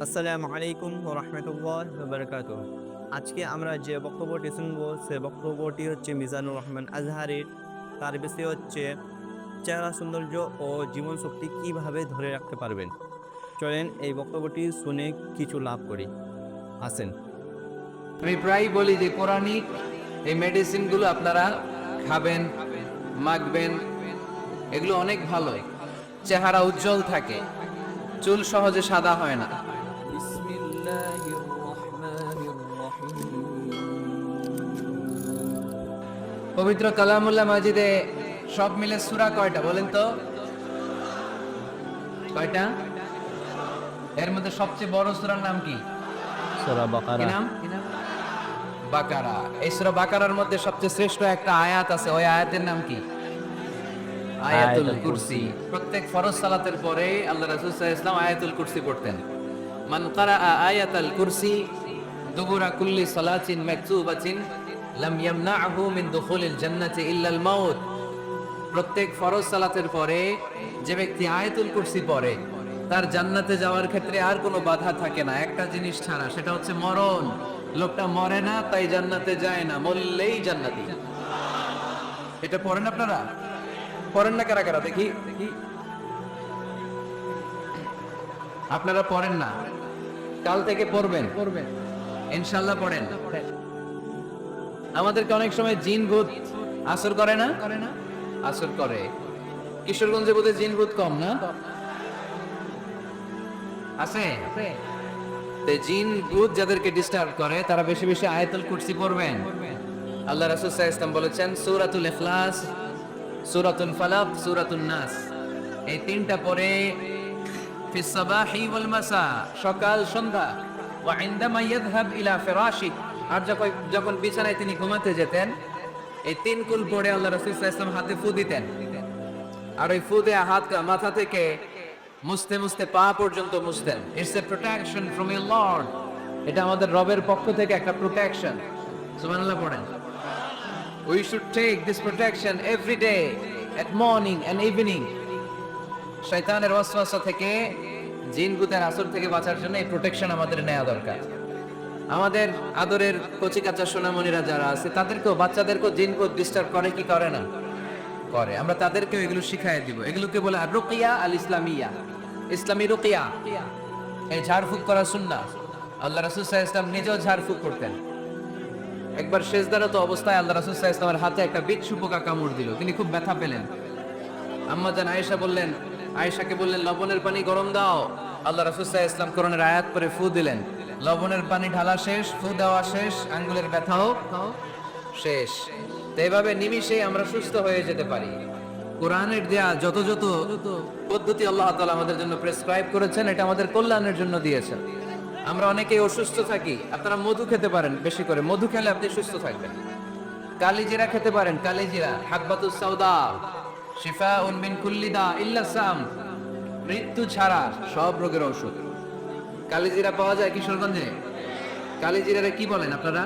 আসসালামু আলাইকুম ওয়া রাহমাতুল্লাহি ওয়া বারাকাতুহু। আজকে আমরা যে বক্তব্যটি শুনব সে বক্তব্যটি হচ্ছে মিজানুর রহমান আজহারীর। তার বিষয় হচ্ছে চেহারা সৌন্দর্য ও জীবন শক্তি কিভাবে ধরে রাখতে পারবেন। চলেন এই বক্তব্যটি শুনে কিছু লাভ করি। আসেন। আমি প্রায় বলি যে পৌরাণিক এই মেডিসিনগুলো আপনারা খাবেন, মাখবেন, এগুলো অনেক ভালো। চেহারা উজ্জ্বল থাকে, চুল সহজে সাদা হয় না। পবিত্র কালামুল্লাহ মাজিদে সব মিলে সূরা কয়টা বলেন তো? কয়টা? এর মধ্যে সবচেয়ে বড় সূরার নাম কি? সূরা কি বাকারা। নাম? বাকারা। এই সূরা বাকারার মধ্যে সবচেয়ে শ্রেষ্ঠ একটা আয়াত আছে, ওই আয়াতের নাম কি? আয়াতুল কুরসি। প্রত্যেক ফরজ সালাতের পরে আল্লাহ রাসূল সাল্লাল্লাহু আলাইহি ওয়াসাল্লাম আয়াতুল কুরসি পড়তেন। মান ক্বারাআ আয়াতাল কুরসি দুবুরা কুল্লি সালাতিন মাকতুবাতিন লাম ইয়ামনাহু মিন দুখুলিল জান্নাতি ইল্লাল মাউত। প্রত্যেক ফরজ সালাতের পরে যে ব্যক্তি আয়াতুল কুরসি পড়ে তার জান্নাতে যাওয়ার ক্ষেত্রে আর কোনো বাধা থাকে না, একটা জিনিস ছাড়া, সেটা হচ্ছে মরণ। লোকটা মরে না তাই জান্নাতে যায় না, মরলেই জান্নাতি। এটা পড়েন আপনারা? পড়েন না কারা কারা দেখি দেখি? আপনারা পড়েন না, কাল থেকে পড়বেন ইনশাআল্লাহ। পড়েন। আমাদেরকে অনেক সময় জিন ভূত আসর করে না? আসর করে। কিশোরগঞ্জে বোধহয় জিন ভূত কম না? আছে? তো জিন ভূত যাদেরকে ডিস্টার্ব করে তারা বেশি বেশি আয়াতুল কুরসি পড়বেন। আল্লাহ রাসূল সাল্লাল্লাহু আলাইহি ওয়াসাল্লাম বলেছেন সূরাতুল ইখলাস, সূরাতুল ফালাক, সূরাতুন নাস, এই তিনটা পরে ফিস সাবাহি ওয়াল মাসা, সকাল সন্ধ্যা, ওয়া ইনদামা ইয়াযহাব ইলা ফিরাশিক, আর যখন বিছানায় তিনি ঘুমাতে যেতেন এই তিন কুল পড়ে আল্লাহ রাসূল সাল্লাল্লাহু আলাইহি ওয়াসাল্লাম হাতে ফু দিতেন। আর ওই ফু দেয়া হাত মাথা থেকে মুছতে মুছতে পা পর্যন্ত মুছতেন। It's a protection from your lord. এটা আমাদের রবের পক্ষ থেকে একটা প্রোটেকশন। সুবহানাল্লাহ পড়েন। We should take this protection every day at morning and evening. শয়তানের ওয়াসওয়াসা থেকে, জিন ভূতের আসর থেকে বাঁচার জন্য এই প্রোটেকশন আমাদের নেওয়া দরকার। আমাদের আদরের কচিকাঁচা সোনামণিরা যারা আছে তাদেরকেও, বাচ্চাদেরকেও জিন ভূত ডিস্টার্ব করে কি করে না? করে। আমরা তাদেরকেও এগুলো শিখাই দিব। এগুলোকে বলে আর রুকিয়া আল ইসলামিয়া, ইসলামী রুকিয়া। এই ঝাড়ফুঁক করা সুন্নাহ। আল্লাহ রাসূল সাল্লাল্লাহু আলাইহি ওয়াসাল্লাম নিজেও ঝাড়ফুঁক করতেন। একবার সেজদারত অবস্থায় আল্লাহ রাসূল সাল্লাল্লাহু আলাইহি ওয়াসাল্লামের হাতে একটা বিচ্ছু পোকা কামড় দিল, তিনি খুব ব্যথা পেলেন। আম্মা জান আয়েশাকে বললেন লবণের পানি গরম দাও। আল্লাহ রাসূল সাল্লাল্লাহু আলাইহি ওয়াসাল্লাম কোরআনের আয়াত পড়ে ফু দিলেন, লবণের পানি ঢালা শেষ, ফু দেওয়া শেষ, আঙ্গুলের ব্যথাও শেষ। তো এইভাবে নিমিষেই আমরা সুস্থ হয়ে যেতে পারি। কোরআনের দেয়া যত যত পদ্ধতি আল্লাহ তাআলা আমাদের জন্য প্রেসক্রাইব করেছেন, এটা আমাদের কল্যাণের জন্য দিয়েছেন। আমরা অনেকেই অসুস্থ থাকি, আপনারা মধু খেতে পারেন, বেশি করে মধু খেলে আপনি সুস্থ থাকবেন। কালিজিরা খেতে পারেন, কালিজিরা হাব্বাতুস সাউদা শিফাউন মিন কুল্লি দা ইল্লা সাম, মৃত্যু ছাড়া সব রোগের ঔষধ। কালিজিরা পাওয়া যায় কিশোরগঞ্জে। কালিজিরারে কি বলেন আপনারা?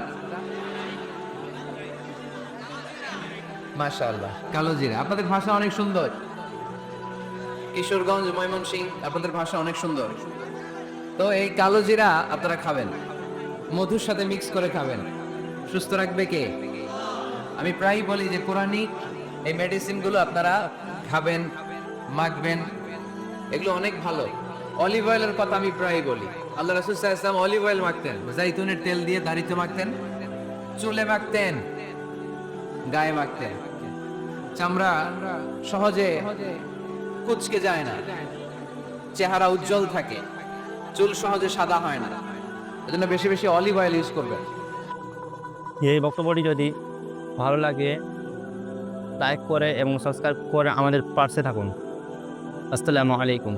মাশাআল্লাহ, কালোজিরা। আপনাদের ভাষা অনেক সুন্দর। কিশোরগঞ্জ, ময়মনসিংহ, আপনাদের ভাষা অনেক সুন্দর। তো এই কালোজিরা আপনারা খাবেন, মধুর সাথে মিক্স করে খাবেন। সুস্থ রাখবে কে? আমি প্রায়ই বলি যে পৌরাণিক এই মেডিসিনগুলো আপনারা খাবেন, মাখবেন, এগুলো অনেক ভালো। অলিভ অয়েলের কথা আমি প্রায়ই বলি। আল্লাহ রাসূল সাল্লাল্লাহু আলাইহি ওয়াসাল্লাম অলিভ অয়েল মাখতেন, জাইতুনের তেল দিয়ে দাড়িতে মাখতেন, চুলে মাখতেন, গায়ে মাখতেন। চামড়া সহজে কুঁচকে যায় না, চেহারা উজ্জ্বল থাকে, চুল সহজে সাদা হয় না। এজন্য বেশি বেশি অলিভ অয়েল ইউজ করবেন। এই বক্তব্যটি যদি ভালো লাগে লাইক করে এবং সাবস্ক্রাইব করে আমাদের পাশে থাকুন। আসসালামু আলাইকুম।